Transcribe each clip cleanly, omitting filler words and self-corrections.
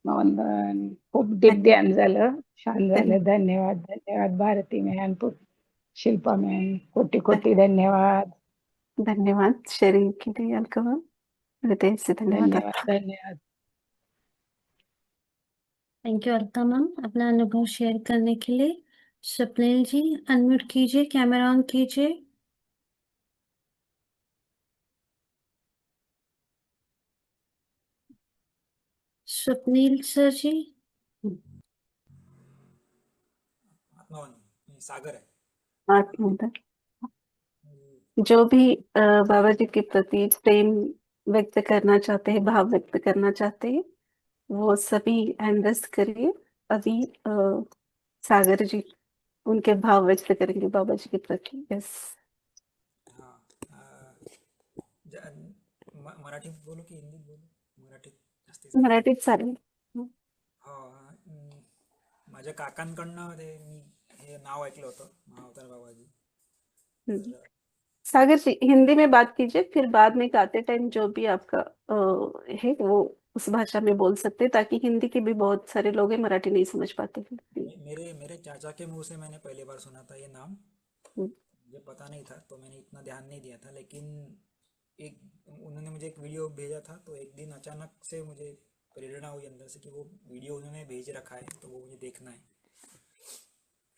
नवंदन खूप डीप ध्यान झालं, छान झालं. धन्यवाद. धन्यवाद, धन्यवाद भारती मॅम, शिल्पा मॅम, कोटी कोटी धन्यवाद. धन्यवाद शेअरिंग के लिए अलका। हृदय से धन्यवाद धन्यवाद, आपका। धन्यवाद. थैंक यू अलका मैम, अपना अनुभव शेयर करने के लिए। स्वप्निल जी अनम्यूट कीजिए, कैमरा ऑन कीजिए। स्वप्निल सर जी। सागर है। आत्मोदर जो भी बाबा जी के प्रति प्रेम व्यक्त करना चाहते हैं, भाव व्यक्त करना चाहते हैं, वो सभी हैंड रेस्ट करिए। अभी सागर जी उनके भाव व्यक्त करेंगे बाबा जी के प्रति। यस। हाँ, मराठी बोलू की हिंदी बोलू? मराठीत जास्ती चालेल. मराठीत चालेल. माझ्या काकांकडनं ते मी हे नाव ऐकलं होतं, महाअवतार बाबाजी. हम्म। सागर जी हिंदी में बात कीजिए, फिर बाद में गाते टाइम जो भी आपका है वो उस भाषा में बोल सकते हैं, ताकि हिंदी के भी बहुत सारे लोग हैं, मराठी नहीं समझ पाते हैं। मेरे मेरे चाचा के मुंह से मैंने पहली बार सुना था ये नाम. मुझे पता नहीं था तो मैंने इतना ध्यान नहीं दिया था, लेकिन एक उन्होंने मुझे एक वीडियो भेजा था, तो एक दिन अचानक से मुझे प्रेरणा हुई अंदर से कि वो वीडियो उन्होंने भेज रखा है तो वो मुझे देखना है.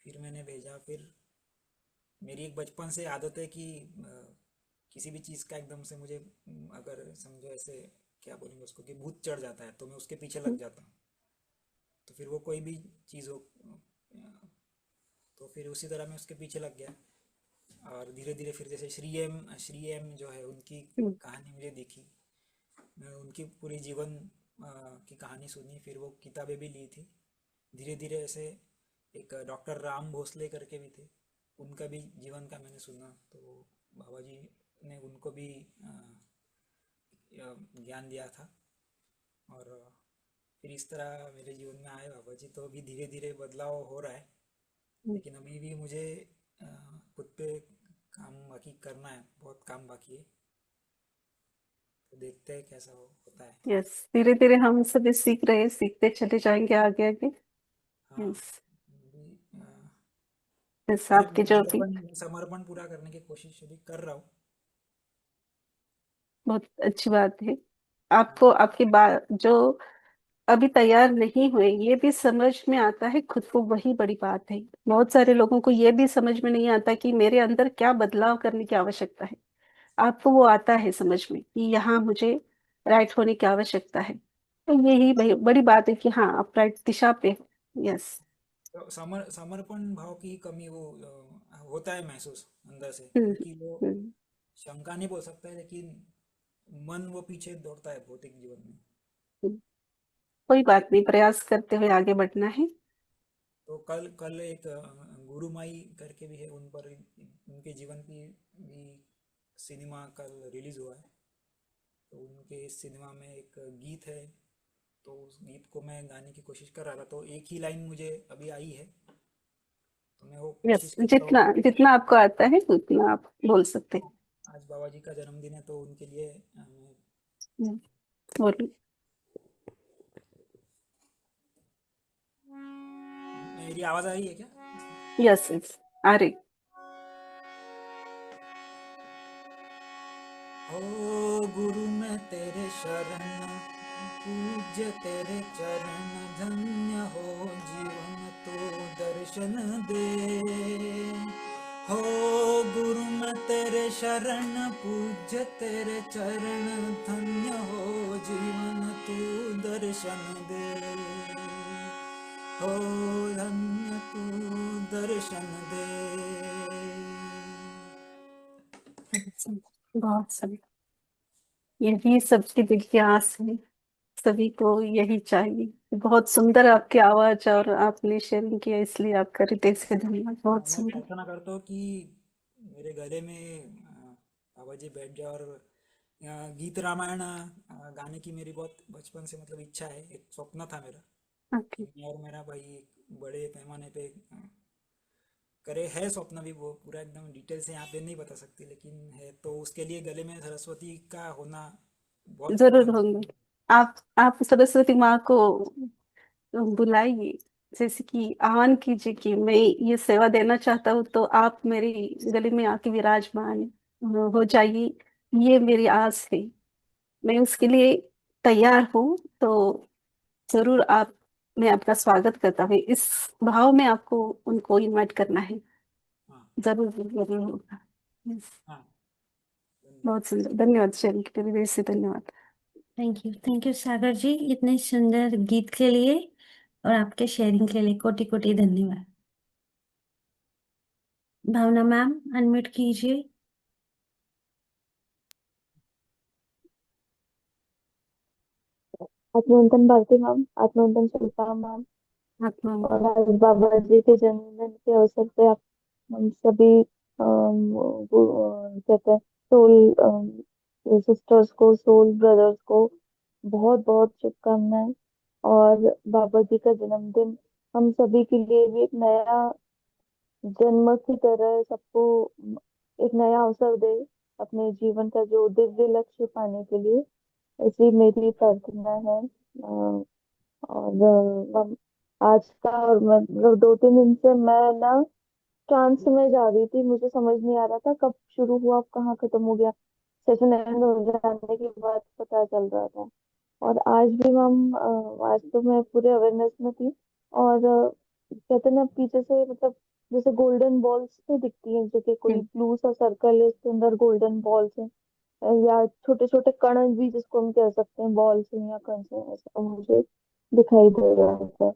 फिर मैंने भेजा. फिर मेरी एक बचपन से आदत है कि किसी भी चीज़ का एकदम से मुझे अगर समझो ऐसे क्या बोलेंगे उसको कि भूत चढ़ जाता है तो मैं उसके पीछे लग जाता हूँ. तो फिर वो कोई भी चीज़ हो, तो फिर उसी तरह मैं उसके पीछे लग गया. और धीरे धीरे फिर जैसे श्री एम जो है उनकी कहानी मुझे दिखी, मैं उनकी पूरी जीवन की कहानी सुनी, फिर वो किताबें भी ली थी. धीरे धीरे ऐसे एक डॉक्टर राम भोसले करके भी थे, उनका भी जीवन का मैंने सुना, तो बाबा जी ने उनको भी ज्ञान दिया था. और फिर इस तरह मेरे जीवन में आए बाबा जी, तो अभी धीरे धीरे बदलाव हो रहा है. लेकिन अभी भी मुझे खुद पे काम बाकी करना है, बहुत काम बाकी है, तो देखते हैं कैसा होता है. यस, धीरे धीरे हम सभी सीख रहे हैं, सीखते चले जाएंगे आगे आगे. हाँ, यस. अभी यस मैं आपके जो भी समर्पण समर्पण पूरा करने की कोशिश अभी कर रहा हूँ. बहुत अच्छी बात है. आपको आपकी बात जो अभी तैयार नहीं हुए ये भी समझ में आता है खुद को, वही बड़ी बात है. बहुत सारे लोगों को ये भी समझ में नहीं आता कि मेरे अंदर क्या बदलाव करने की आवश्यकता है. आपको वो आता है समझ में कि यहाँ मुझे राइट होने की आवश्यकता है. तो यही बड़ी बात है कि हाँ आप राइट दिशा पे. यस. तो समर्पण भाव की कमी वो होता है महसूस अंदर से, हम्म. क्योंकि वो हम्म. शंका नहीं बोल सकता है, लेकिन मन वो पीछे दौड़ता है भौतिक जीवन में. हम्म. कोई बात नहीं, प्रयास करते हुए आगे बढ़ना है. तो कल कल एक गुरुमाई करके भी है, उन पर उनके जीवन की भी सिनेमा कल रिलीज हुआ है. तो उनके इस सिनेमा में एक गीत है, तो उस गीत को मैं गाने की कोशिश कर रहा था, तो एक ही लाइन मुझे अभी आई है, तो मैं वो यस, कोशिश करता हूँ जितना कि जितना आपको आता है उतना आप बोल सकते आज बाबा जी का जन्मदिन है तो उनके लिए हैं. बोलिए. मेरी आवाज़ आ रही है क्या? यस यस आ रही. ओ गुरु मैं तेरे शरण, पूज्य तेरे चरण, धन्य हो जीवन तो दर्शन दे. हो गुरु मैं तेरे शरण, पूज्य तेरे चरण, धन्य हो जीवन तू दर्शन दे. हो धन्य तू दर्शन दे. बहुत सही. यही सबकी दिल की आस है, सभी को यही चाहिए. बहुत सुंदर आपकी आवाज और आपने शेयरिंग किया, इसलिए आपका हृदय से धन्यवाद. बहुत मैं सुंदर. प्रार्थना करता हूँ कि मेरे गले में बाबा जी बैठ जाए, और गीत रामायण गाने की मेरी बहुत बचपन से मतलब इच्छा है, एक स्वप्न था मेरा ओके. कि मैं और मेरा भाई एक बड़े पैमाने पे करे. है स्वप्न भी, वो पूरा एकदम डिटेल से यहाँ पे नहीं बता सकती, लेकिन है. तो उसके लिए गले में सरस्वती का होना बहुत जरूर बहुत होंगे. जरूरी है. आप सरस्वती माँ को बुलाइए, जैसे कि आह्वान कीजिए कि मैं ये सेवा देना चाहता हूँ, तो आप मेरी गली में आके विराजमान हो जाइए। ये मेरी आस है, मैं उसके लिए तैयार हूँ। तो जरूर आप, मैं आपका स्वागत करता हूँ, इस भाव में आपको उनको इनवाइट करना है। हाँ जरूर जरूर होगा। Yes, हाँ, धन्यवाद। बहुत सुंदर, धन्यवाद शेयर के लिए, दिल से धन्यवाद। थैंक यू सागर जी, इतने सुंदर गीत के लिए और आपके शेयरिंग के लिए कोटि कोटि धन्यवाद। भावना मैम, अनम्यूट कीजिए। आत्मवंतन भारती मैम, आत्मवंतन शिल्पा मैम। आत्मा। और आज बाबा जी के जन्मदिन के अवसर पे आप हम सभी कहते हैं सोल सिस्टर्स को, सोल ब्रदर्स को बहुत बहुत शुभकामनाएं। और बाबा जी का जन्मदिन हम सभी के लिए भी एक नया जन्म की तरह सबको एक नया अवसर दे अपने जीवन का जो दिव्य लक्ष्य पाने के लिए। ऐसी मेरी प्रार्थना है। और आज का और मतलब 2-3 दिन से मैं ना ट्रांस में जा रही थी, मुझे समझ नहीं आ रहा था कब शुरू हुआ कहाँ खत्म हो गया। सेशन एंड हो जाने के बाद पता चल रहा था। और आज भी मैम आज तो मैं पूरे अवेयरनेस में थी। और कहते हैं ना पीछे से मतलब जैसे गोल्डन बॉल्स नहीं दिखती हैं, जैसे कोई हम्म, ब्लू सा सर्कल है उसके अंदर गोल्डन बॉल्स हैं, या छोटे छोटे कण भी जिसको हम कह सकते हैं, बॉल्स हैं या कण हैं, ऐसा मुझे दिखाई दे रहा था।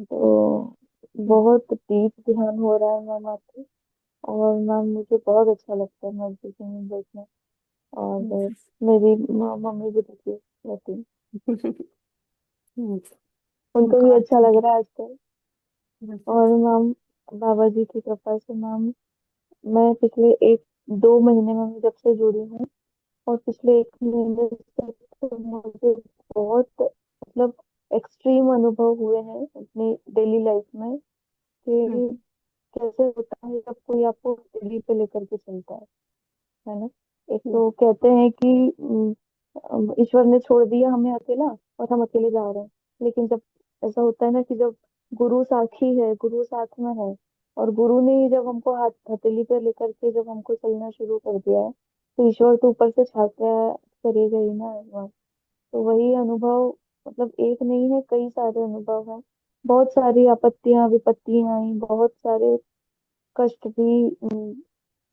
तो बहुत डीप ध्यान हो रहा है मैम आपके। और मैम मुझे बहुत अच्छा लगता है मेडिटेशन में बैठना। और मेरी मम्मी भी देखिए रहती है, हम्म, उनको भी बहुत अच्छा लग रहा है आजकल। सुंदर। और मैम बाबा जी की कृपा से मैम मैं पिछले 1-2 महीने में मैं जब से जुड़ी हूँ, और पिछले 1 महीने से तो मुझे बहुत मतलब एक्सट्रीम अनुभव हुए हैं अपनी डेली लाइफ में कि कैसे होता है जब कोई आपको डेली पे लेकर के चलता है ना। एक तो कहते हैं कि ईश्वर ने छोड़ दिया हमें अकेला और हम अकेले जा रहे हैं। लेकिन जब ऐसा होता है ना कि जब गुरु साथी है, गुरु साथ में है, और गुरु ने ही जब हमको हाथ हथेली पे लेकर के जब हमको चलना शुरू कर दिया है, तो ईश्वर तो ऊपर से छाया करेगा ही ना। तो वही अनुभव मतलब एक नहीं है, कई सारे अनुभव हैं। बहुत सारी आपत्तियां विपत्तियां आई, बहुत सारे कष्ट भी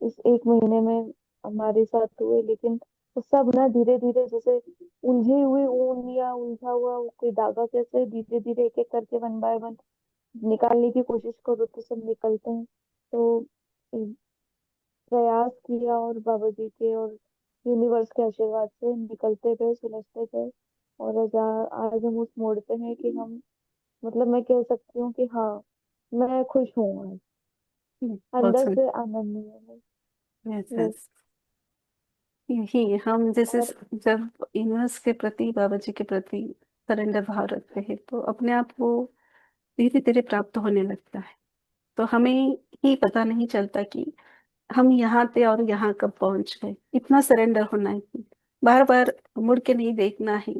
इस 1 महीने में हमारे साथ हुए। लेकिन वो सब ना धीरे धीरे जैसे उलझी हुई ऊन या उलझा हुआ कोई धागा, कैसे धीरे धीरे एक एक करके वन बाय वन निकालने की कोशिश करो तो सब निकलते हैं। तो प्रयास किया और बाबा जी के और यूनिवर्स के आशीर्वाद से निकलते गए, सुलझते गए। और आज हम उस मोड़ पे हैं कि हम मतलब मैं कह सकती हूँ कि हाँ मैं खुश हूँ आज, बहुत अंदर सुंदर। से आनंद में यस है बस। यस, यही हम जैसे और जब यूनिवर्स के प्रति, बाबा जी के प्रति सरेंडर भाव रखते हैं, तो अपने आप वो धीरे धीरे प्राप्त होने लगता है। तो हमें ही पता नहीं चलता कि हम यहाँ थे और यहाँ कब पहुंच गए। इतना सरेंडर होना है कि बार बार मुड़ के नहीं देखना है,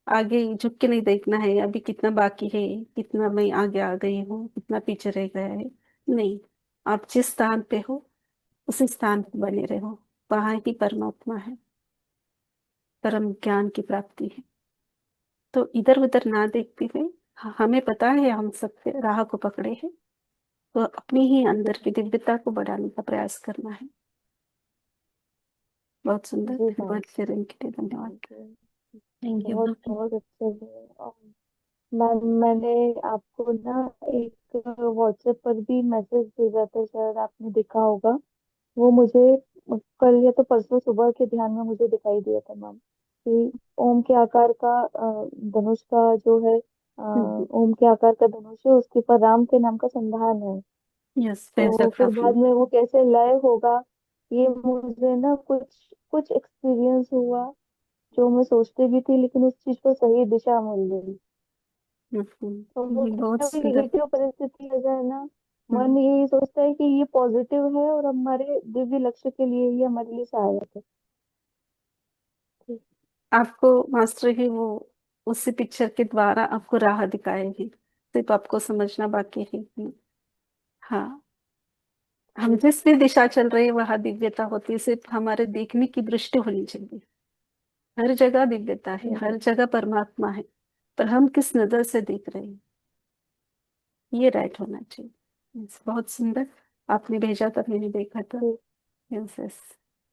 आगे झुक के नहीं देखना है, अभी कितना बाकी है, कितना मैं आगे आ गई हूँ, कितना पीछे रह गया है। नहीं, आप जिस स्थान पे हो उसी स्थान पे बने रहो, वहां ही परमात्मा है, परम ज्ञान की प्राप्ति है। तो इधर उधर ना देखते हुए, हमें पता है हम सबसे राह को पकड़े हैं, तो अपनी ही अंदर की दिव्यता को बढ़ाने का प्रयास करना है। बहुत सुंदर, जी मैम, धन्यवाद शेयरिंग के लिए, धन्यवाद। थैंक यू बहुत बहुत अच्छे से। और मैम मैंने आपको ना एक व्हाट्सएप पर भी मैसेज भेजा था, शायद आपने देखा होगा। वो मुझे कल या तो परसों सुबह के ध्यान में मुझे दिखाई दिया था मैम कि ओम के आकार का धनुष का जो है ओम के आकार का धनुष है, उसके ऊपर राम के नाम का संधान है। यस, तो फिर फिलोसॉफी। बाद में वो कैसे लय होगा, ये मुझे ना कुछ कुछ एक्सपीरियंस हुआ जो मैं सोचती भी थी, लेकिन उस चीज को सही दिशा मिल गई। तो वो बहुत जब सुंदर। निगेटिव परिस्थिति आ जाए ना, हम्म, मन यही सोचता है कि ये पॉजिटिव है और हमारे दिव्य लक्ष्य के लिए ये हमारे लिए सहायक है। आपको मास्टर ही वो उसी पिक्चर के द्वारा आपको राह दिखाए हैं, सिर्फ आपको समझना बाकी है। हाँ, हम जिस भी दिशा चल रहे हैं वहां दिव्यता होती है, सिर्फ हमारे देखने की दृष्टि होनी चाहिए। हर जगह दिव्यता है, हर जगह परमात्मा है, पर हम किस नजर से देख रहे हैं, ये राइट होना चाहिए। Yes, बहुत सुंदर। आपने भेजा था, मैंने देखा था। यस यस,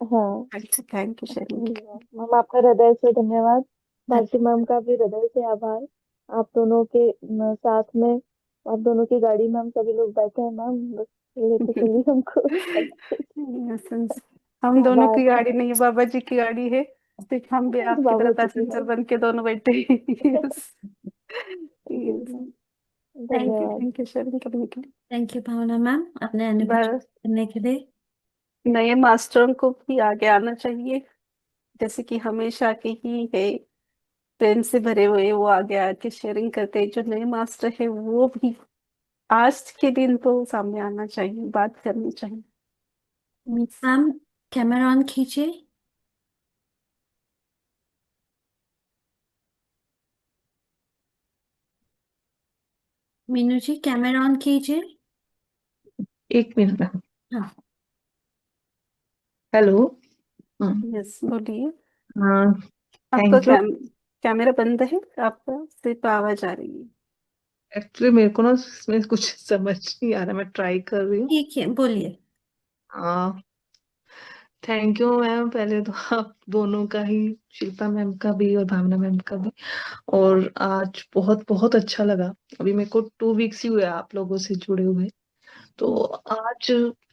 हाँ थैंक यू शेरिंग। मैम, आपका हृदय से धन्यवाद। भारती मैम का भी हृदय से आभार। आप दोनों के साथ में, आप दोनों की गाड़ी में हम सभी लोग बैठे हैं मैम, बस लेते चलिए हमको। Yes, yes। हम दोनों आभार। की गाड़ी नहीं है, बाबा जी की गाड़ी है, सिर्फ हम भी आपकी बाबा तरह जी की पैसेंजर है। बन के दोनों बैठे हैं। Yes, जी yes। मैम, धन्यवाद। थैंक यू शेरिंग करने के लिए। थैंक यू भावना मैम, अपने अनुभव शेयर बस करने के लिए। नए मास्टरों को भी आगे आना चाहिए, जैसे कि हमेशा के ही है, प्रेम से भरे हुए वो आगे आके शेयरिंग करते हैं। जो नए मास्टर है वो भी आज के दिन तो सामने आना चाहिए, बात करनी चाहिए। मैम, कैमरा ऑन कीजिए। मीनू जी, कैमरा ऑन कीजिए। एक मिनट मैम। हाँ, हेलो। यस, बोलिए। हाँ, आपका थैंक यू। कैमरा बंद है, आपका सिर्फ आवाज आ रही है। एक्चुअली मेरे को ना इसमें कुछ समझ नहीं आ रहा, मैं ट्राई कर रही हूँ। ठीक है, बोलिए। हाँ, थैंक यू मैम। पहले तो आप दोनों का ही, शिल्पा मैम का भी और भावना मैम का भी। और आज बहुत बहुत अच्छा लगा। अभी मेरे को 2 वीक्स ही हुए आप लोगों से जुड़े हुए। तो आज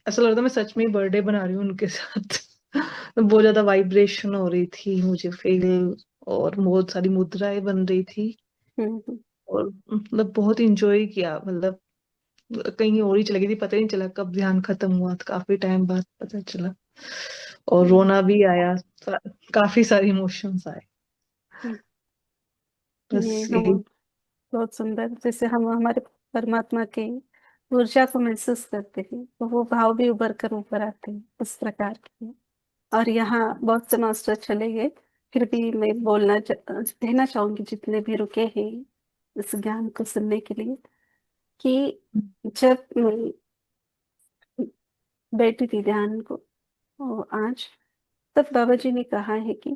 ऐसा लग रहा था मैं सच में बर्थडे बना रही हूँ उनके साथ। बहुत ज्यादा वाइब्रेशन हो रही थी मुझे फील, और बहुत सारी मुद्राएं बन रही थी। हम्म। और मतलब बहुत इंजॉय किया, मतलब कहीं और ही चली गई थी, पता ही नहीं चला कब ध्यान खत्म हुआ, तो काफी टाइम बाद पता चला। और हम्म, रोना भी आया, काफी सारे इमोशंस आए। हम्म। ये बस हम यही। बहुत सुंदर, जैसे हम हमारे परमात्मा के ऊर्जा को महसूस करते हैं तो वो भाव भी उभर कर ऊपर आते हैं, उस प्रकार के। और यहाँ बहुत से मास्टर चले गए, फिर भी मैं कहना चाहूंगी जितने भी रुके हैं इस ज्ञान को सुनने के लिए, कि जब मैं बैठी थी ध्यान को आज, तब बाबा जी ने कहा है कि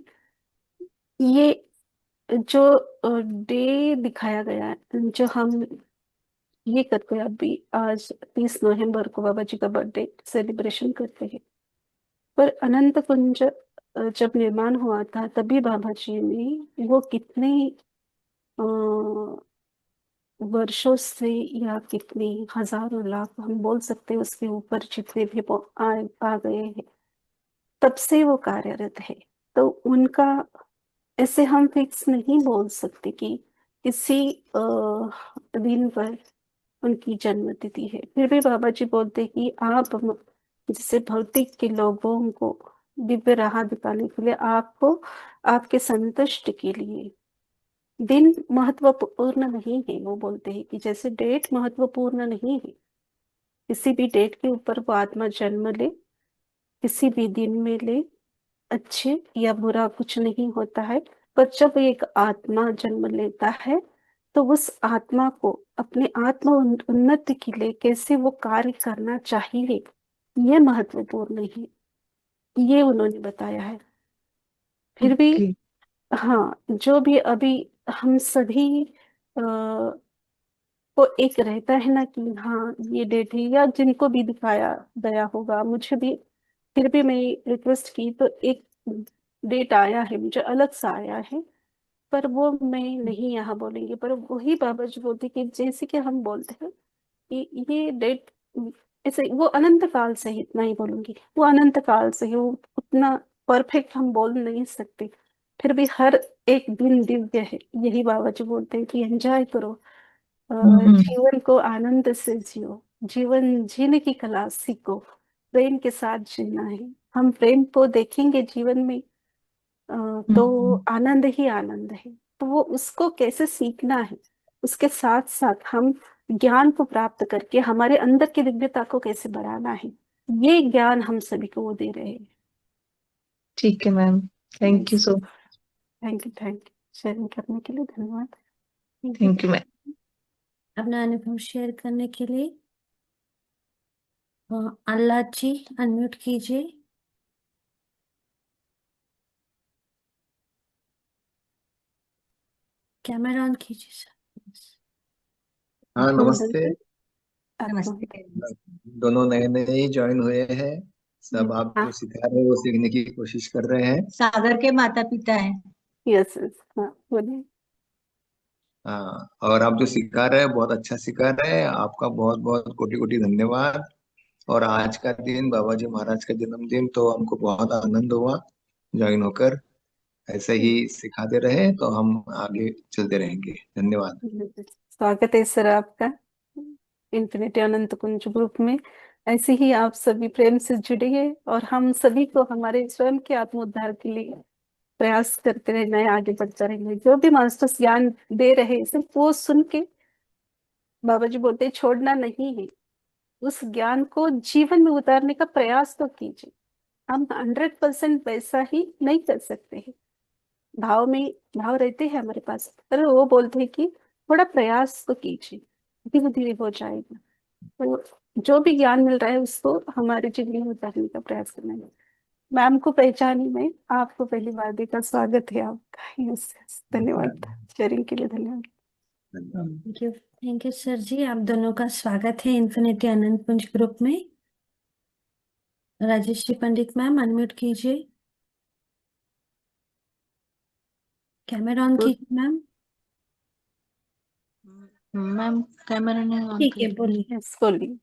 ये जो डे दिखाया गया है, जो हम ये करते हैं अभी, आज 30 नवंबर को बाबा जी का बर्थडे सेलिब्रेशन करते हैं, पर अनंत कुंज जब निर्माण हुआ था तभी बाबा जी ने वो कितने अ, वर्षों से, या कितने हजारों लाख हम बोल सकते हैं, उसके ऊपर जितने भी आ गए हैं, तब से वो कार्यरत है। तो उनका ऐसे हम फिक्स नहीं बोल सकते कि किसी दिन पर उनकी जन्म तिथि है। फिर भी बाबा जी बोलते कि आप जैसे भौतिक के लोगों को दिव्य राह दिखाने के लिए, आपको आपके संतुष्ट के लिए दिन महत्वपूर्ण नहीं है। वो बोलते हैं कि जैसे डेट महत्वपूर्ण नहीं है, किसी भी डेट के ऊपर वो आत्मा जन्म ले, किसी भी दिन में ले, अच्छे या बुरा कुछ नहीं होता है। पर जब एक आत्मा जन्म लेता है तो उस आत्मा को अपने आत्म उन्नति के लिए कैसे वो कार्य करना चाहिए, ये महत्वपूर्ण है, ये उन्होंने बताया है। फिर भी ओके। हाँ, जो भी अभी हम सभी को एक रहता है ना कि हाँ ये डेट है, या जिनको भी दिखाया गया होगा, मुझे भी, फिर भी मैं रिक्वेस्ट की तो एक डेट आया है, मुझे अलग सा आया है, पर वो मैं नहीं यहाँ बोलेंगे। पर वही बाबा जी बोलते कि जैसे कि हम बोलते हैं कि ये डेट ऐसे, वो अनंत काल से ही, इतना ही बोलूंगी, वो अनंत काल से ही, वो उतना परफेक्ट हम बोल नहीं सकते। फिर भी हर एक दिन दिव्य है, यही बाबा जी बोलते हैं कि एंजॉय करो, हम्म। जीवन को आनंद से जियो, जीवन जीने की कला सीखो, प्रेम के साथ जीना है। हम प्रेम को देखेंगे जीवन में तो हम्म। आनंद ही आनंद है। तो वो उसको कैसे सीखना है, उसके साथ साथ हम ज्ञान को प्राप्त करके हमारे अंदर की दिव्यता को कैसे बढ़ाना है, ये ज्ञान हम सभी को वो दे रहे हैं। ठीक है ma'am, thank you Yes. So thank you sharing करने के लिए धन्यवाद। Thank you ma'am. अपना अनुभव शेयर करने के लिए अल्लाह जी अनम्यूट कीजिए। कैमरा ऑन कीजिए सर। हाँ, कुंदन नमस्ते। जी, आप नमस्ते। दोनों नए नए ही ज्वाइन हुए हैं। सब आप हाँ जो सिखा रहे हैं वो सीखने की कोशिश कर रहे हैं। सागर के माता पिता हैं। यस हाँ बोलिए। हाँ, और आप जो सिखा रहे हैं बहुत अच्छा सिखा रहे हैं। आपका बहुत बहुत कोटि कोटि धन्यवाद। और आज का दिन बाबा जी महाराज का जन्मदिन, तो हमको बहुत आनंद हुआ ज्वाइन होकर। ऐसे ही सिखाते रहे तो हम आगे चलते रहेंगे। धन्यवाद। स्वागत है सर आपका इन्फिनिटी अनंत कुंज ग्रुप में। ऐसे ही आप सभी प्रेम से जुड़िए और हम सभी को हमारे स्वयं के आत्मोद्धार के लिए प्रयास करते रहना है, आगे बढ़ते रहेंगे। जो भी मास्टर्स ज्ञान दे रहे हैं सिर्फ वो सुन के बाबा जी बोलते हैं छोड़ना नहीं है, उस ज्ञान को जीवन में उतारने का प्रयास तो कीजिए। हम 100% वैसा ही नहीं कर सकते हैं, भाव में भाव रहते हैं हमारे पास, पर वो बोलते हैं कि थोड़ा प्रयास तो कीजिए, धीरे धीरे हो जाएगा। तो जो भी ज्ञान मिल रहा है उसको हमारे जीवन में उतारने का प्रयास करना है। मैम को पहचानी मैं, आपको पहली बार देखा, स्वागत है आपका। यस धन्यवाद शेयरिंग के लिए, धन्यवाद। थैंक यू सर जी। आप दोनों का स्वागत है इन्फिनिटी अनंत कुंज ग्रुप में। राजेश्री पंडित मैम अनम्यूट कीजिए। कैमरा ऑन कीजिए मैम। मैम कैमरा नाही ऑन ठीक है केला. बोलिए। यस बोलिए।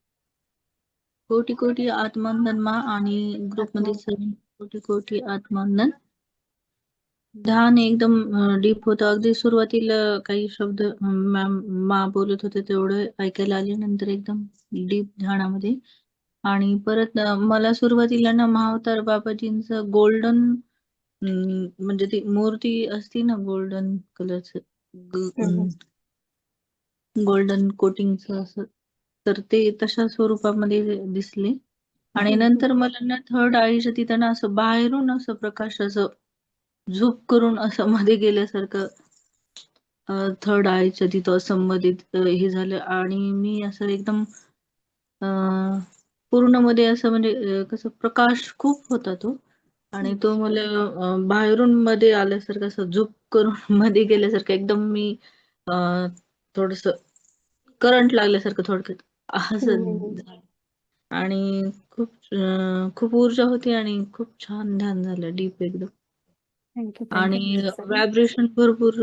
कोटी कोटी आत्मवंदन मा आणि ग्रुपमध्ये सर्व कोटी कोटी आत्मवंदन. ध्यान एकदम डीप होतं. अगदी सुरुवातीला काही शब्द मॅम बोलत होते तेवढे ऐकायला आले, नंतर एकदम डीप ध्यानामध्ये. आणि परत मला सुरुवातीला ना महाअवतार बाबाजींचं गोल्डन म्हणजे ती मूर्ती असती ना गोल्डन कलरचं, गोल्डन कोटिंगचं असं, तर ते तशा स्वरूपामध्ये दिसले. आणि नंतर मला ना थर्ड आईच्या तिथं ना असं बाहेरून असं प्रकाश असं झोप करून असं मध्ये गेल्यासारखं थर्ड आईच्या तिथं संबंधित हे झालं. आणि मी असं एकदम पूर्ण मध्ये असं म्हणजे कसं प्रकाश खूप होता तो, आणि तो मला बाहेरून मध्ये आल्यासारखं असं झोप करून मध्ये गेल्यासारखं एकदम मी थोडस करंट लागल्यासारखं थोडक्यात असं झालं. आणि खूप ऊर्जा होती आणि खूप छान ध्यान झालं, डीप एकदम. थँक्यू आणि थँक्यू व्हायब्रेशन भरपूर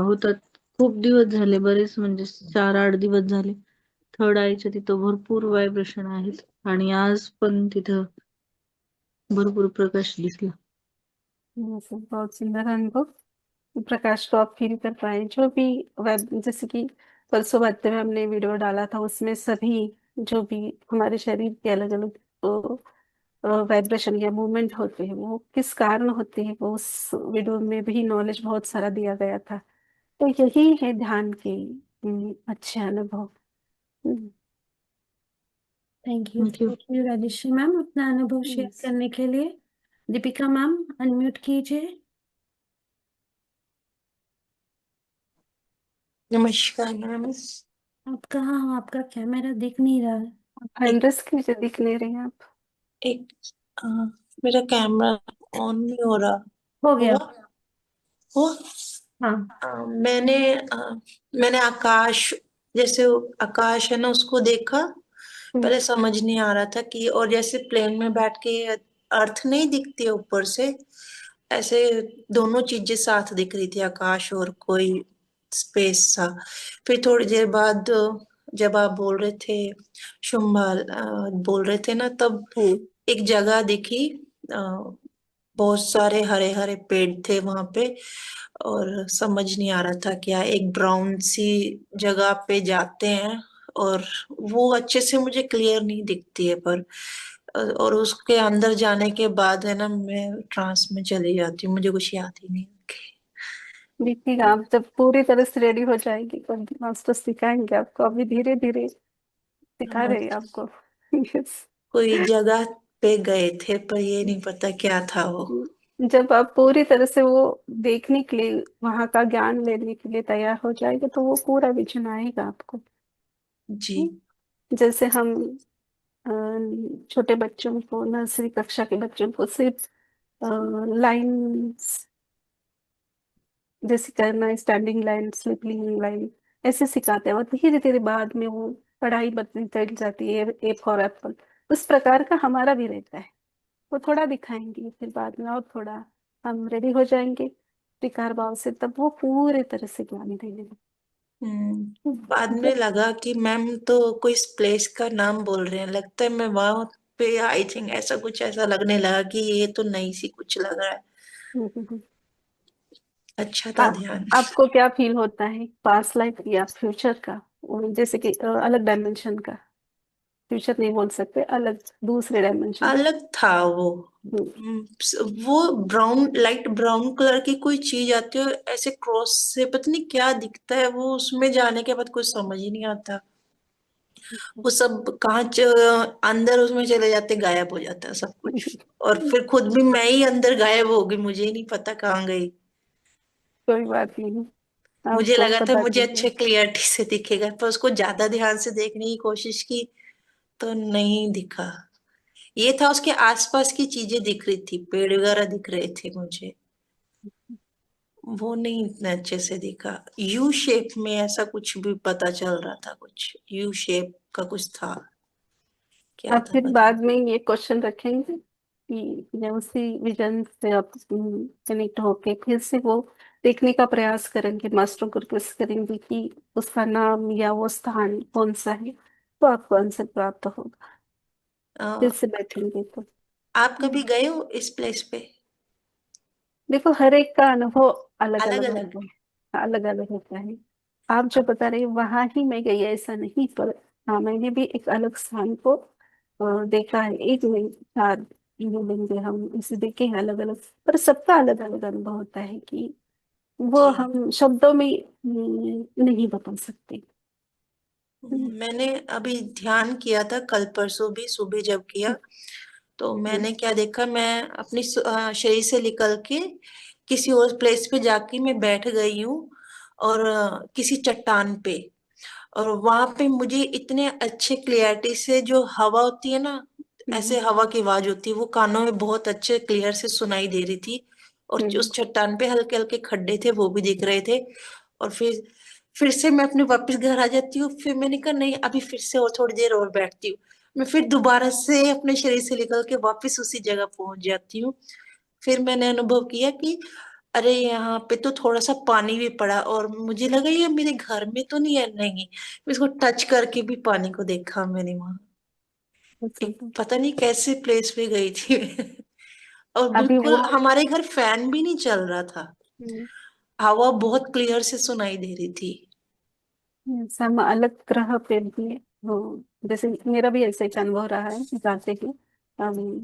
होतात. खूप दिवस झाले, बरेच म्हणजे 4-8 दिवस झाले थर्ड आईच्या तिथं भरपूर व्हायब्रेशन आहेत. आणि आज पण तिथं भरपूर प्रकाश दिसला. बहुत सुंदर अनुभव। प्रकाश को आप फील कर पाए। जो भी जैसे कि परसों बातें में हमने वीडियो डाला था, उसमें सभी जो भी हमारे शरीर के अलग अलग वाइब्रेशन या मूवमेंट होते हैं वो किस कारण होते हैं, वो उस वीडियो में भी नॉलेज बहुत सारा दिया गया था। तो यही है ध्यान के अच्छे अनुभव। Thank you thank you. Rajeshri ma'am अपना अनुभव शेयर Yes. करने के लिए। दीपिका मैम अनम्यूट कीजिए। नमस्कार मैम। आप कहाँ हो? आपका कैमरा दिख नहीं रहा है। एड्रेस की मुझे दिख नहीं रही आप। एक मेरा कैमरा ऑन नहीं हो रहा। हो गया। हुआ हुआ। हाँ मैंने आकाश, जैसे वो आकाश है ना उसको देखा। पहले समझ नहीं आ रहा था कि, और जैसे प्लेन में बैठ के अर्थ नहीं दिखती है ऊपर से, ऐसे दोनों चीजें साथ दिख रही थी, आकाश और कोई स्पेस सा। फिर थोड़ी देर बाद जब आप बोल रहे थे, शुंभा बोल रहे थे ना, तब एक जगह दिखी। बहुत सारे हरे हरे पेड़ थे वहां पे, और समझ नहीं आ रहा था क्या, एक ब्राउन सी जगह पे जाते हैं, और वो अच्छे से मुझे क्लियर नहीं दिखती है, पर और उसके अंदर जाने के बाद है ना मैं ट्रांस में चली जाती हूँ, मुझे कुछ याद ही नहीं। देखिएगा आप जब पूरी तरह से रेडी हो जाएगी तो मास्टर सिखाएंगे आपको, अभी धीरे धीरे सिखा रहे हैं आपको। यस कोई जगह पे गए थे पर ये नहीं पता क्या था वो। जब आप पूरी तरह से वो देखने के लिए, वहां का ज्ञान लेने के लिए तैयार हो जाएंगे तो वो पूरा विजन आएगा आपको। जी। जैसे हम छोटे बच्चों को, नर्सरी कक्षा के बच्चों को सिर्फ लाइंस जैसे करना, स्टैंडिंग लाइन, स्लीपिंग लाइन, ऐसे सिखाते हैं, और धीरे धीरे बाद में वो पढ़ाई बढ़ती चली जाती है, ए फॉर एप्पल। उस प्रकार का हमारा भी रहता है। वो थोड़ा दिखाएंगे, फिर बाद में और थोड़ा हम रेडी हो जाएंगे विकार भाव से, तब वो पूरे तरह से ज्ञान देंगे। बाद में लगा कि मैम तो कोई इस प्लेस का नाम बोल रहे हैं, लगता है मैं वहां पे आई थिंक ऐसा कुछ, ऐसा लगने लगा कि ये तो नई सी कुछ लग रहा है। हम्म। अच्छा था आ, ध्यान। आपको क्या फील होता है, पास्ट लाइफ या फ्यूचर का? जैसे कि अलग डायमेंशन का, फ्यूचर नहीं बोल सकते, अलग दूसरे डायमेंशन। अलग था वो। वो ब्राउन, लाइट ब्राउन कलर की कोई चीज आती है ऐसे क्रॉस से, पता नहीं क्या दिखता है वो, उसमें जाने के बाद कुछ समझ ही नहीं आता। वो सब कांच अंदर उसमें चले जाते, गायब हो जाता है सब कुछ, और फिर खुद भी मैं ही अंदर गायब हो गई, मुझे ही नहीं पता कहाँ गई। कोई बात नहीं, मुझे आपको लगा था पता मुझे चलेगा। अच्छे क्लियरिटी से दिखेगा, पर उसको ज्यादा ध्यान से देखने की कोशिश की तो नहीं दिखा। ये था उसके आसपास की चीजें दिख रही थी, पेड़ वगैरह दिख रहे थे मुझे, वो नहीं इतने अच्छे से दिखा। यू शेप में ऐसा कुछ भी पता चल रहा था, कुछ यू शेप का कुछ था, क्या आप था फिर पता बाद में ये क्वेश्चन रखेंगे कि जब उसी विजन से आप कनेक्ट होके फिर से वो देखने का प्रयास करेंगे, मास्टर को रिक्वेस्ट करेंगे कि उसका नाम या वो स्थान कौन सा है, तो आपको आंसर प्राप्त होगा। फिर नहीं। से बैठेंगे तो आप कभी गए हो इस प्लेस पे? देखो, हर एक का अनुभव अलग अलग अलग अलग। होता है, अलग अलग होता है। आप जो बता रहे हो वहां ही मैं गई ऐसा नहीं, पर हाँ मैंने भी एक अलग स्थान को देखा है। एक नहीं, चार मिलेंगे हम इसे देखे हैं अलग अलग, पर सबका अलग अलग अनुभव होता है कि वो जी। हम शब्दों में नहीं बता सकते। मैंने अभी ध्यान किया था कल परसों भी, सुबह जब किया तो मैंने क्या देखा, मैं अपनी शरीर से निकल के किसी और प्लेस पे जाके मैं बैठ गई हूँ, और किसी चट्टान पे, और वहां पे मुझे इतने अच्छे क्लियरिटी से जो हवा होती है ना, ऐसे हवा की आवाज होती है, वो कानों में बहुत अच्छे क्लियर से सुनाई दे रही थी। और उस चट्टान पे हल्के हल्के खड्डे थे, वो भी दिख रहे थे। और फिर से मैं अपने वापस घर आ जाती हूँ, फिर मैंने कहा नहीं अभी फिर से और थोड़ी देर और बैठती हूँ, मैं फिर दोबारा से अपने शरीर से निकल के वापस उसी जगह पहुंच जाती हूँ। फिर मैंने अनुभव किया कि अरे यहाँ पे तो थोड़ा सा पानी भी पड़ा, और मुझे लगा ये मेरे घर में तो नहीं है, नहीं, इसको टच करके भी पानी को देखा मैंने वहां। एक पता नहीं कैसे प्लेस पे गई थी और अभी बिल्कुल वो हमारे घर फैन भी नहीं चल रहा था, हवा बहुत क्लियर से सुनाई दे रही थी। सम अलग ग्रह पे भी वो, जैसे मेरा भी ऐसा एक अनुभव रहा है, जाते ही हम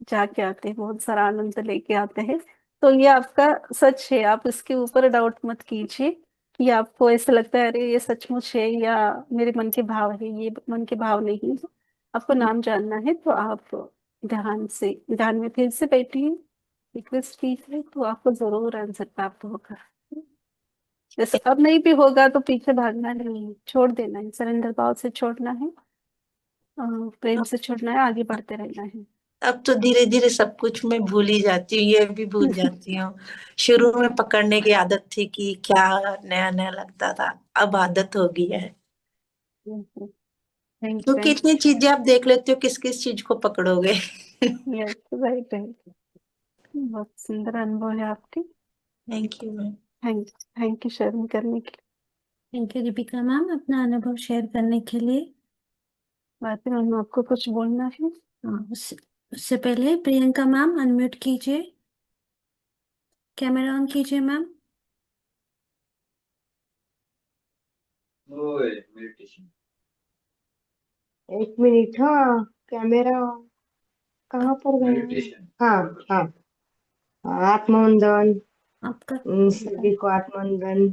जाके आते हैं, बहुत सारा आनंद लेके आते हैं। तो ये आपका सच है, आप इसके ऊपर डाउट मत कीजिए कि आपको ऐसा लगता है अरे ये सचमुच है या मेरे मन के भाव है, ये मन के भाव नहीं है। आपको नाम जानना है तो आप ध्यान में फिर से बैठिए, रिक्वेस्ट कीजिए, तो आपको जरूर आंसर प्राप्त होगा। जैसे अब नहीं भी होगा तो पीछे भागना नहीं है, छोड़ देना है, सरेंडर भाव से छोड़ना है, प्रेम से छोड़ना है, आगे बढ़ते रहना है। अब तो धीरे धीरे सब कुछ मैं भूल ही जाती हूँ, ये भी भूल जाती हूँ। शुरू में पकड़ने की आदत थी कि क्या नया नया लगता था, अब आदत हो गई है। थैंक क्योंकि यू। इतनी चीजें आप देख लेते हो, किस किस चीज को पकड़ोगे। यस, राइट है। बहुत सुंदर अनुभव है आपकी। Thank you ma'am. Thank thank you sharing करने के थैंक यू दीपिका मैम, अपना अनुभव शेयर करने के लिए। लिए। बातें मैम, आपको कुछ बोलना है? उससे पहले प्रियंका मैम अनम्यूट कीजिए, कैमरा ऑन कीजिए मैम। एक मिनट, हाँ कैमरा कहाँ पर गया? हाँ हाँ। आत्मवंदन आपका सभी को, आत्मवंदन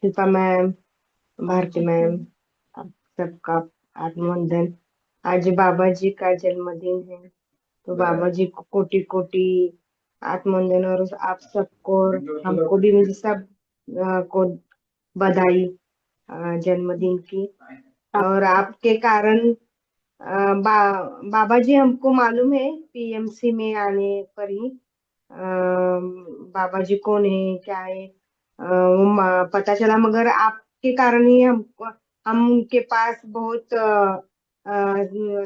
शिल्पा मैम, भारती मैम, आप सबका आत्मवंदन। आज बाबा जी का जन्मदिन है, तो बाबा जी को कोटि कोटि आत्मवंदन, और आप सबको और हमको भी, मुझे सब को बधाई जन्मदिन की। और आपके कारण बाबा जी, हमको मालूम है पीएमसी में आने पर ही बाबा जी कौन है क्या है वो पता चला, मगर आपके कारण ही हम उनके पास बहुत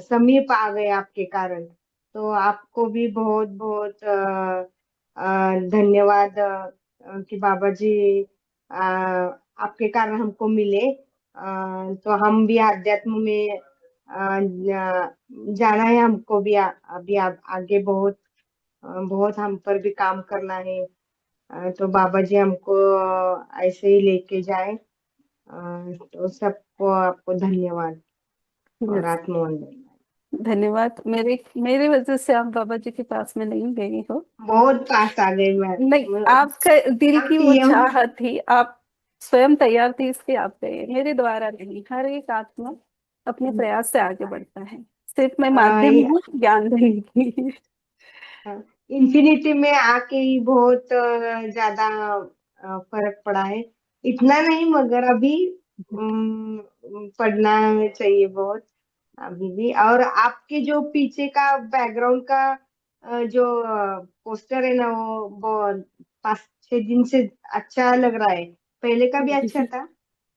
समीप आ गए आपके कारण। तो आपको भी बहुत बहुत धन्यवाद कि बाबा जी आपके कारण हमको मिले। तो हम भी अध्यात्म में जाना है हमको भी, अभी आगे बहुत बहुत हम पर भी काम करना है। तो बाबा जी हमको ऐसे ही लेके जाए। तो सबको आपको धन्यवाद और Yes, आत्मवंदन। धन्यवाद। मेरे वजह से आप बाबा जी के पास में नहीं गई हो। बहुत पास आ गई नहीं, मैं। आपका दिल की वो आपकी ये चाहत थी, आप स्वयं तैयार थी, इसलिए आप गए, मेरे द्वारा नहीं। हर एक आत्मा अपने प्रयास से आगे बढ़ता है, सिर्फ मैं माध्यम हूँ ज्ञान देने की। इंफिनिटी में आके ही बहुत ज्यादा फर्क पड़ा है। इतना नहीं, मगर अभी पढ़ना चाहिए बहुत अभी भी। और आपके जो पीछे का बैकग्राउंड का जो पोस्टर है ना, वो बहुत 5-6 दिन से अच्छा लग रहा है। पहले का भी अच्छा था,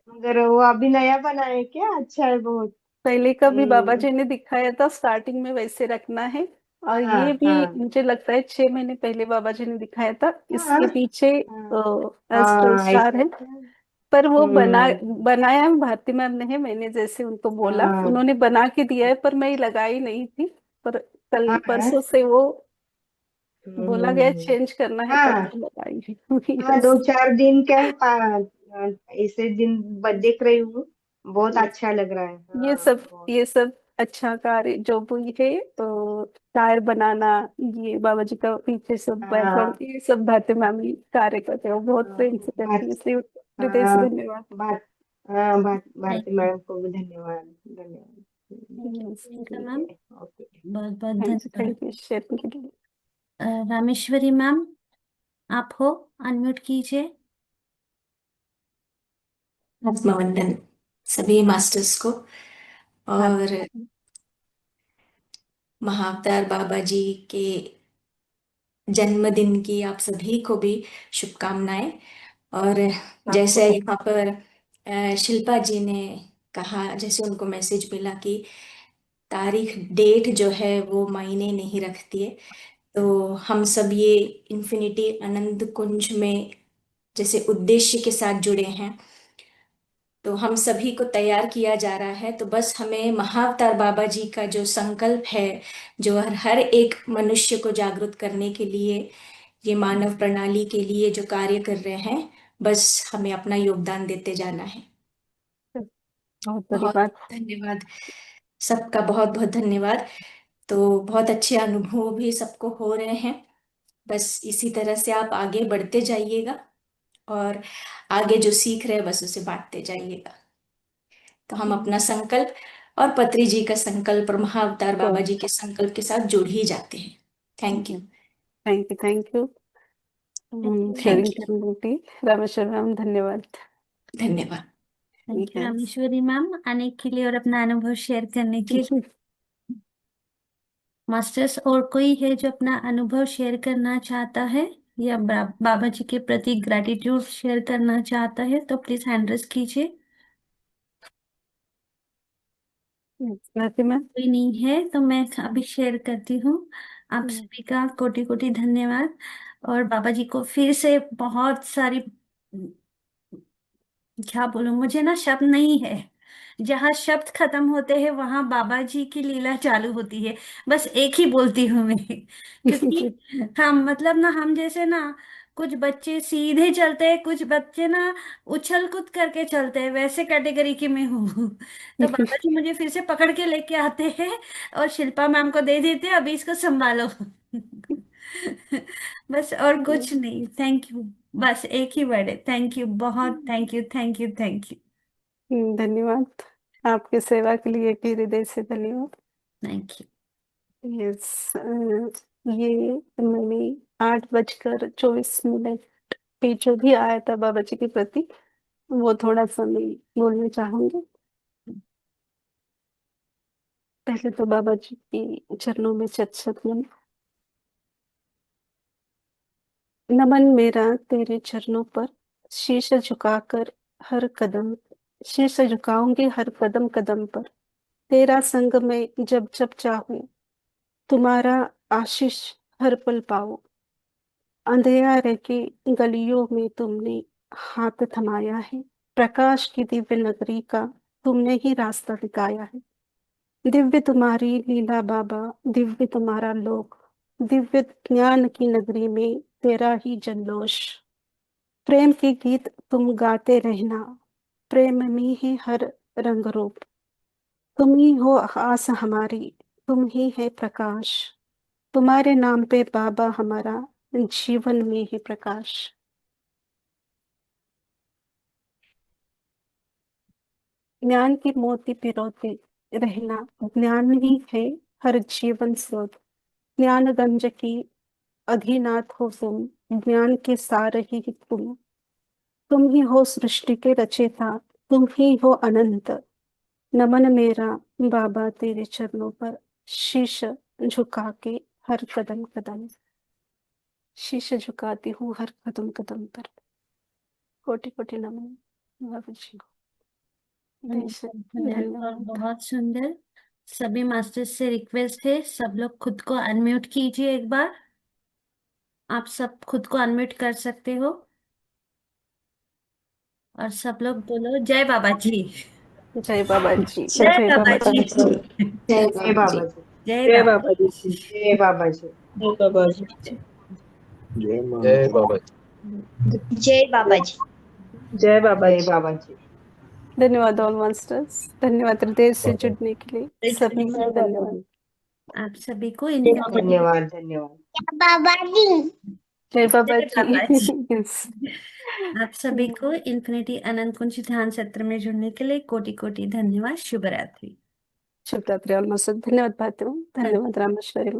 मगर वो अभी नया बना है क्या, अच्छा है बहुत। पहले का भी बाबा जी ने दिखाया था, स्टार्टिंग में वैसे रखना है। और हाँ ये भी हाँ मुझे लगता है 6 महीने पहले बाबा जी ने दिखाया था। हाँ इसके पीछे एस्ट्रो हाँ, स्टार ऐसा है, क्या। पर वो हम्म। बनाया भारती मैम ने है। मैंने जैसे उनको बोला, हाँ उन्होंने बना के दिया है, पर मैं लगाई नहीं थी। पर कल हाँ परसों से वो बोला गया हम्म। चेंज करना है, तब हाँ से लगाई हूँ। हाँ, Yes. 2-4 दिन क्या ऐसे दिन देख रही हूँ, बहुत Yes. अच्छा लग रहा है। ये हाँ सब बहुत। ये सब अच्छा कार्य जो भी है, तो टायर बनाना, ये बाबा जी का पीछे सब बैकग्राउंड, हाँ ये सब भारती मैम ही कार्य करते हैं, वो बहुत हाँ, प्रेम से करती है, इसलिए हृदय से हाँ धन्यवाद। बात थैंक भारती मैडम को भी धन्यवाद धन्यवाद। You Yes. सुनीता ठीक मैम, है, ओके। बहुत बहुत थैंक यू, धन्यवाद। थैंक यू शेयरिंग के लिए। रामेश्वरी मैम, आप हो, अनम्यूट कीजिए। आत्मवंदन सभी मास्टर्स को, आप और महाअवतार बाबा जी के जन्मदिन की आप सभी को भी शुभकामनाएं। और आपको जैसे यहाँ पर शिल्पा जी ने कहा, जैसे उनको मैसेज मिला कि तारीख डेट जो है वो मायने नहीं रखती है, तो हम सब ये इन्फिनिटी अनंत कुंज में जैसे उद्देश्य के साथ जुड़े हैं, तो हम सभी को तैयार किया जा रहा है। तो बस हमें महाअवतार बाबा जी का जो संकल्प है, जो हर एक मनुष्य को जागरूक करने के लिए, ये मानव प्रणाली के लिए जो कार्य कर रहे हैं, बस हमें अपना योगदान देते जाना है। बहुत बड़ी बहुत बात। धन्यवाद, सबका बहुत बहुत धन्यवाद। तो बहुत अच्छे अनुभव भी सबको हो रहे हैं, बस इसी तरह से आप आगे बढ़ते जाइएगा, और आगे जो सीख रहे हैं बस उसे बांटते जाइएगा। तो हम अपना संकल्प और पत्री जी का संकल्प और महाअवतार बाबा जी के संकल्प के साथ जुड़ ही जाते हैं। Thank you. Thank you, thank you thank sharing you, करने के लिए। रामेश्वर मैम, धन्यवाद। धन्यवाद। Thank you Yes. Rameshwari ma'am, आने के लिए और अपना अनुभव शेयर करने के लिए। मास्टर्स, और कोई है जो अपना अनुभव शेयर करना चाहता है या बाबा जी के प्रति ग्रैटिट्यूड शेयर करना चाहता है, तो प्लीज हैंड रेज कीजिए। भारती मैम। कोई नहीं है तो मैं अभी शेयर करती हूँ। आप सभी का कोटि कोटि धन्यवाद। और बाबा जी को फिर से बहुत सारी, क्या बोलूं, मुझे ना शब्द नहीं है। जहाँ शब्द खत्म होते हैं वहां बाबा जी की लीला चालू होती है। बस एक ही बोलती हूँ मैं, क्योंकि हम मतलब ना, हम जैसे ना, कुछ बच्चे सीधे चलते हैं, कुछ बच्चे ना उछल कूद करके चलते हैं, वैसे कैटेगरी की मैं हूँ। तो बाबा जी मुझे फिर से पकड़ के लेके आते हैं और शिल्पा मैम को दे देते हैं, अभी इसको संभालो। बस और कुछ नहीं, थैंक यू। बस एक ही वर्ड है, थैंक यू, बहुत thank you, thank you, thank you. धन्यवाद, आपकी सेवा के लिए भी हृदय से धन्यवाद। Thank you. यस, ये मैंने 8:24 पे जो भी आया था बाबा जी के प्रति, वो थोड़ा सा मैं बोलना चाहूंगी। पहले तो बाबा जी की चरणों में शत नमन। नमन मेरा तेरे चरणों पर, शीश झुकाकर हर कदम, शीश झुकाऊंगी हर कदम कदम पर। तेरा संग मैं जब जब चाहूं, तुम्हारा आशीष हर पल पाऊं। अंधेरे की गलियों में तुमने हाथ थमाया है, प्रकाश की दिव्य नगरी का तुमने ही रास्ता दिखाया है। दिव्य तुम्हारी लीला बाबा, दिव्य तुम्हारा लोक, दिव्य ज्ञान की नगरी में तेरा ही जल्लोष। प्रेम के गीत तुम गाते रहना, प्रेम में ही हर रंग रूप। तुम ही हो आस हमारी, तुम ही है प्रकाश। तुम्हारे नाम पे बाबा हमारा जीवन में ही प्रकाश। ज्ञान की मोती पिरोते रहना, ज्ञान ही है हर जीवन स्रोत। ज्ञान गंज की अधिनाथ हो तुम, ज्ञान के सार ही तुम ही हो सृष्टि के रचयिता, तुम ही हो अनंत। नमन मेरा बाबा तेरे चरणों पर, शीश झुका के हर कदम कदम, शीश झुकाती हूँ हर कदम कदम पर। कोटि कोटि नमन बाबा जी को। धन्यवाद। बहुत सुंदर। सभी मास्टर्स से रिक्वेस्ट है, सब लोग खुद को अनम्यूट कीजिए एक बार। आप सब खुद को अनम्यूट कर सकते हो और सब लोग बोलो जय बाबा जी। जय बाबा जी, जय जय बाबा बाबा जी। जी। जय बाबा जी। जय जय बाबा। बाबा जी की। जय बाबा जी। जय बाबा जी। जय मां। जय बाबा जय बाबा जी। जय बाबा जय जी। बाबा जी। धन्यवाद ऑल मास्टर्स, धन्यवाद हृदय से जुड़ने के लिए सभी को धन्यवाद। आप सभी को धन्यवाद धन्यवाद। बाबा जी। जय बाबा जय बाबा जी। जी। Yes. आप सभी को इन्फिनिटी अनंत कुंज ध्यान सत्र में जुड़ने के लिए कोटि कोटि धन्यवाद। शुभ रात्रि। शुभ रात्रि ऑल मास्टर्स। धन्यवाद भातिमा, धन्यवाद रामेश्वरी।